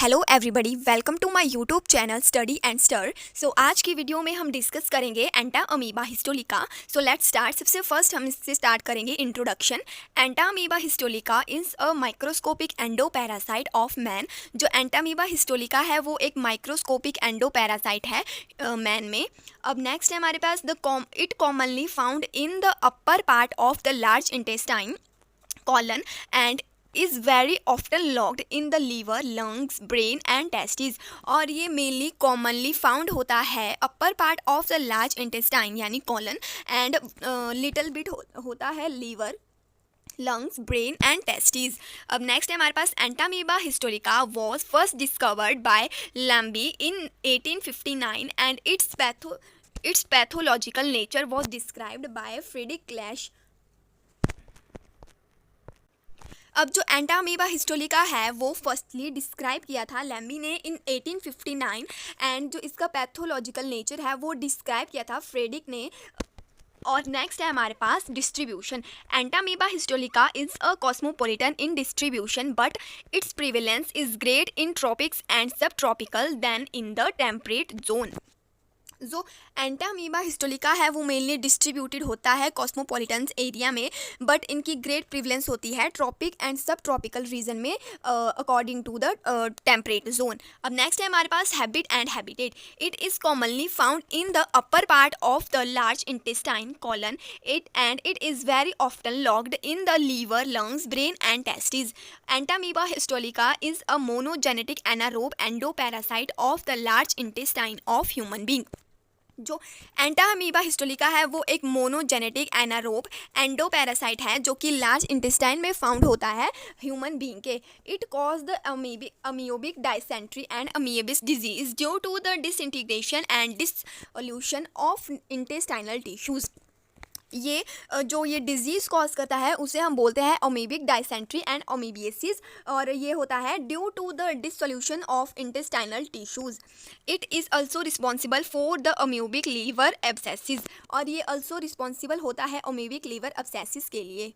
Hello everybody, welcome to my YouTube channel study and star. So आज की video में हम डिस्कस करेंगे Entamoeba histolytica. So let's start. सबसे first हम इससे स्टार्ट करेंगे introduction. Entamoeba histolytica is a microscopic endoparasite of man. जो एंटा अमीबा हिस्टोलिका है वो एक माइक्रोस्कोपिक एंडो पैरासाइट है मैन में। अब नेक्स्ट है हमारे पास it commonly found in the upper part of the large intestine colon and is very often locked in the liver, lungs, brain and testes। और ये मेनली कॉमनली फाउंड होता है upper part of the large intestine यानी colon and little bit होता है liver, lungs, brain and testes. अब next है हमारे पास Entamoeba histolytica was first discovered by Lambl in 1859 and its pathological nature was described by Friedrich Clash। अब जो Entamoeba histolytica है वो फर्स्टली डिस्क्राइब किया था लैम्बी ने इन 1859 एंड जो इसका पैथोलॉजिकल नेचर है वो डिस्क्राइब किया था फ्रेडिक ने। और नेक्स्ट है हमारे पास distribution. Entamoeba histolytica is a cosmopolitan in distribution but its prevalence is great in tropics and subtropical then in the temperate zone. जो एंटामीबा हिस्टोलिका है वो मेनली डिस्ट्रीब्यूटेड होता है कॉस्मोपॉलिटन्स एरिया में, बट इनकी ग्रेट प्रिवलेंस होती है tropic and subtropical region में according to the temperate zone. अब नेक्स्ट है हमारे पास habit and habitat. It is commonly found in the upper part of the large intestine colon it is very often locked in the liver, lungs, brain and testes. Entamoeba histolytica is a monogenetic anaerobe endoparasite of the large intestine of human being. जो Entamoeba histolytica है वो एक monogenetic anaerobe endoparasite है जो कि large intestine में found होता है ह्यूमन बीइंग के। It cause the amoebic dysentery and amoebiasis disease due to the disintegration and dissolution of intestinal tissues. ये जो ये डिजीज़ कॉज करता है उसे हम बोलते हैं अमीबिक डायसेंट्री एंड अमीबियसिस, और ये होता है due to the dissolution of intestinal tissues. It is also responsible for the amoebic liver abscess, और ये ऑल्सो रिस्पॉन्सिबल होता है अमीबिक लीवर एब्सेसिस के लिए।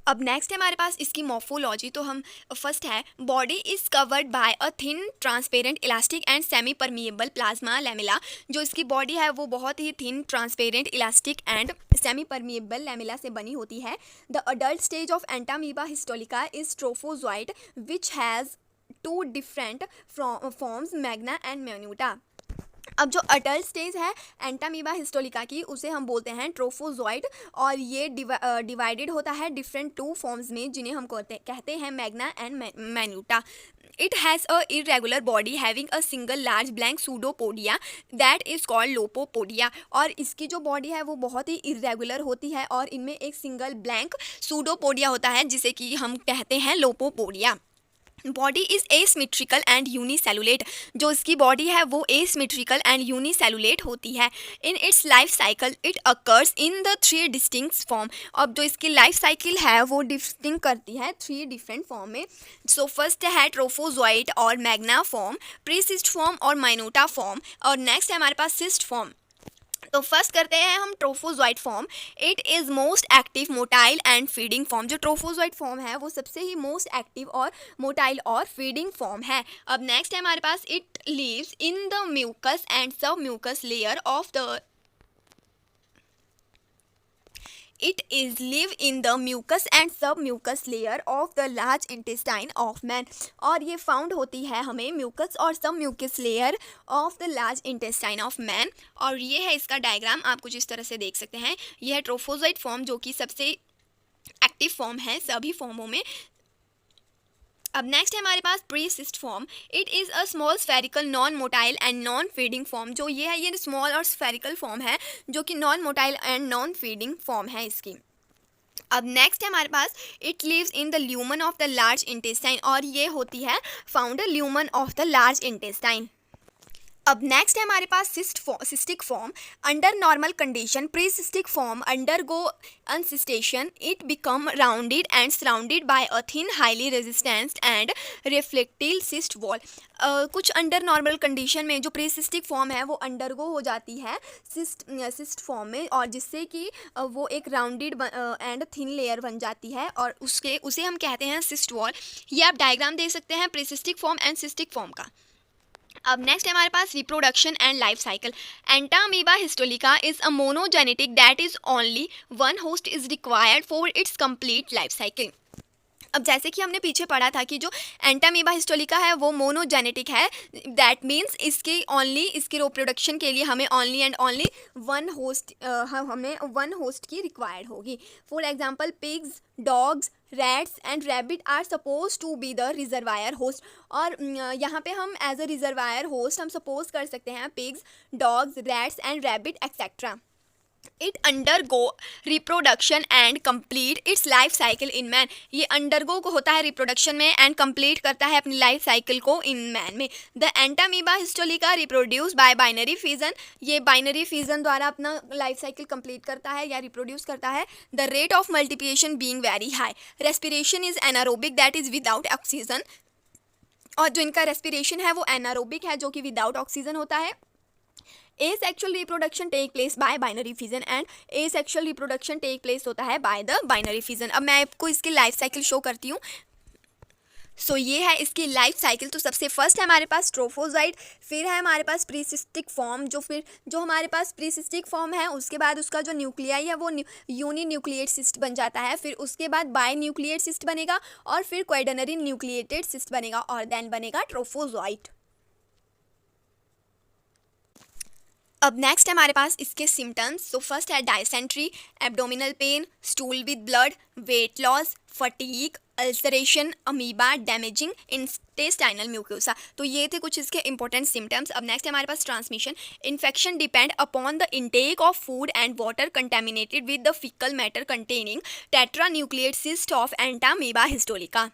अब नेक्स्ट है हमारे पास इसकी मॉर्फोलॉजी। तो हम फर्स्ट है body is covered by a thin transparent elastic and semi permeable plasma lamella. जो इसकी बॉडी है वो बहुत ही thin transparent elastic and semi permeable lamella से बनी होती है। The adult stage of Entamoeba histolytica is trophozoite which has two different forms, magna and minuta. अब जो अडल्ट स्टेज है एंटामीबा हिस्टोलिका की उसे हम बोलते हैं ट्रोफोजोइट, और ये डिवाइडेड होता है डिफरेंट टू फॉर्म्स में जिन्हें हम कहते हैं magna and minuta. It has a irregular body having a single large blank pseudopodia that is called lobopodia. और इसकी जो बॉडी है वो बहुत ही इरेगुलर होती है और इनमें एक सिंगल ब्लैंक सूडोपोडिया होता है जिसे कि हम कहते हैं lobopodia. Body is asymmetrical and unicellular. जो इसकी बॉडी है वो एसिमेट्रिकल एंड यूनिसेलुलेट होती है। In its life cycle it occurs in the 3 distinct form. अब जो इसकी लाइफ साइकिल है वो डिस्टिंक्ट करती है 3 डिफरेंट फॉर्म में। सो फर्स्ट है ट्रोफोजोइट और मैग्ना फॉर्म, प्रीसिस्ट फॉर्म और माइनोटा फॉर्म, और नेक्स्ट है हमारे पास सिस्ट फॉर्म। तो फर्स्ट करते हैं हम trophozoite form. It is most active, motile and feeding form. जो ट्रोफोजोइट फॉर्म है वो सबसे ही मोस्ट एक्टिव और मोटाइल और फीडिंग फॉर्म है। अब नेक्स्ट है हमारे पास it lives in the mucus and submucous layer of the It is live in the mucus and submucous layer of the large intestine of man। और ये found होती है हमें म्यूकस और submucous layer of the large intestine of man. और ये है इसका डायग्राम, आप कुछ इस तरह से देख सकते हैं। यह है ट्रोफोजोइट फॉर्म जो कि सबसे एक्टिव फॉर्म है सभी फॉर्मों में। अब नेक्स्ट है हमारे पास precyst form. It is a small spherical non motile and non feeding form. जो ये है ये स्मॉल और स्फेरिकल फॉर्म है जो कि non motile and non feeding form है इसकी। अब नेक्स्ट है हमारे पास it lives in the lumen of the large intestine, और ये होती है found lumen of the large intestine. अब नेक्स्ट है हमारे पास cystic form. Under normal condition pre cystic form undergo encystation, it become rounded and surrounded by a thin highly resistance and reflective cyst wall. कुछ under normal condition में जो pre cystic form है वो undergo हो जाती है cyst form में, और जिससे कि वो एक राउंडेड एंड थिन लेयर बन जाती है और उसे हम कहते हैं सिस्ट वॉल। ये आप डायग्राम दे सकते हैं pre cystic form and cystic form का। अब नेक्स्ट है हमारे पास reproduction and life cycle. Entamoeba histolytica is a monogenetic that is only one host is required for its complete life cycle. अब जैसे कि हमने पीछे पढ़ा था कि जो एंटामीबा हिस्टोलिका है वो मोनोजेनेटिक है, दैट मीन्स इसके रिप्रोडक्शन के लिए हमें ओनली एंड ओनली हमें वन होस्ट की रिक्वायर्ड होगी। For example pigs, dogs, rats and rabbit are suppose to be the reservoir host. और यहाँ पे हम एज अ रिजर्वायर होस्ट हम सपोज कर सकते हैं pigs, dogs, rats and rabbit etcetera. It undergo reproduction and complete its life cycle in man. ये undergo को होता है रिप्रोडक्शन में एंड कंप्लीट करता है अपनी लाइफ साइकिल को इन मैन में। The Entamoeba histolytica reproduce by binary fission, ये बाइनरी फिजन द्वारा अपना लाइफ साइकिल कंप्लीट करता है या रिप्रोड्यूस करता है। The rate of multiplication being very high, respiration is anaerobic that is without oxygen, और जो इनका रेस्पिरेशन है वो एनारोबिक है जो कि विदाउट ऑक्सीजन होता है। asexual reproduction take place by binary fission and asexual reproduction take place होता है by the binary fission। अब मैं आपको इसकी लाइफ साइकिल शो करती हूँ। सो ये है इसकी लाइफ साइकिल। तो सबसे फर्स्ट है हमारे पास ट्रोफोजाइट, फिर है हमारे पास प्रीसिस्टिक फॉर्म, जो हमारे पास प्रीसिस्टिक फॉर्म है उसके बाद उसका जो न्यूक्लियाई है वो यूनी न्यूक्लिएट सिस्ट बन जाता है, फिर उसके बाद बाय न्यूक्लिएट सिस्ट बनेगा और फिर क्वाड्रिनरी न्यूक्लिएटेड सिस्ट बनेगा और देन बनेगा ट्रोफोजाइट। अब नेक्स्ट है हमारे पास इसके सिम्टम्स। तो फर्स्ट है dysentery, abdominal pain, stool with blood, weight loss, fatigue, ulceration, amoeba, damaging intestinal mucosa. तो ये थे कुछ इसके इंपॉर्टेंट सिम्टम्स। अब नेक्स्ट है हमारे पास transmission. Infection depend upon the intake of food and water contaminated with the faecal matter containing tetranucleate cyst of Entamoeba histolytica.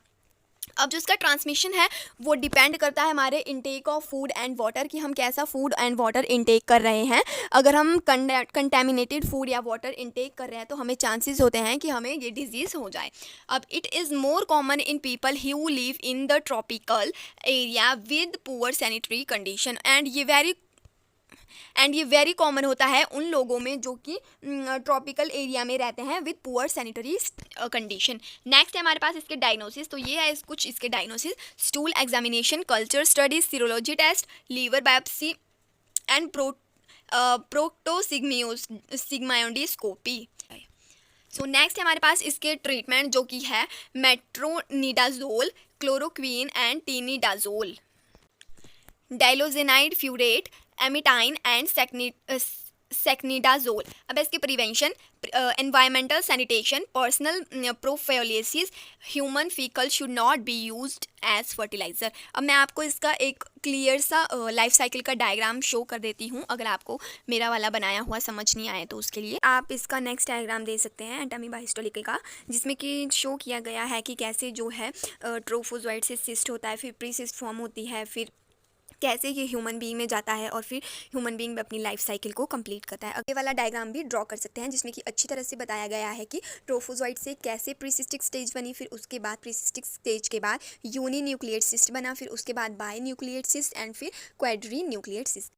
अब जो इसका ट्रांसमिशन है वो डिपेंड करता है हमारे intake of food and water, कि हम कैसा फूड एंड वाटर इनटेक कर रहे हैं। अगर हम कंटेमिनेटेड फूड या वाटर इनटेक कर रहे हैं तो हमें चांसेस होते हैं कि हमें ये डिजीज़ हो जाए। अब it is more common in people who live in the tropical area with poor sanitary condition, and ये वेरी कॉमन होता है उन लोगों में जो कि ट्रॉपिकल एरिया में रहते हैं with poor sanitary condition. Next है हमारे पास इसके डायग्नोसिस। तो ये है कुछ इसके diagnosis. Stool examination, culture studies, serology test, liver biopsy and proctosigmoidoscopy. So next है हमारे पास इसके ट्रीटमेंट जो कि है metronidazole, chloroquine and tinidazole, diloxanide furoate, emetine and secnidazole. अब इसके prevention, environmental sanitation, personal prophylaxis, human faecal should not be used as fertiliser. अब मैं आपको इसका एक क्लियर सा लाइफ साइकिल का डायग्राम शो कर देती हूँ, अगर आपको मेरा वाला बनाया हुआ समझ नहीं आए तो उसके लिए आप इसका नेक्स्ट डायग्राम दे सकते हैं एंटामीबा हिस्टोलिका का, जिसमें कि शो किया गया है कि कैसे जो है ट्रोफोजोइड से सिस्ट होता है, फिर प्री सिस्ट फॉर्म होती है, फिर कैसे ये ह्यूमन बीइंग में जाता है और फिर ह्यूमन बीइंग में अपनी लाइफ साइकिल को कंप्लीट करता है। अगले वाला डायग्राम भी ड्रॉ कर सकते हैं जिसमें कि अच्छी तरह से बताया गया है कि ट्रोफोजोइड से कैसे प्रीसिस्टिक स्टेज बनी, फिर उसके बाद प्रीसिस्टिक स्टेज के बाद यूनी न्यूक्लिएट सिस्ट बना, फिर उसके बाद बाय न्यूक्लिएट सिस्ट एंड फिर क्वाड्री न्यूक्लिएट सिस्ट।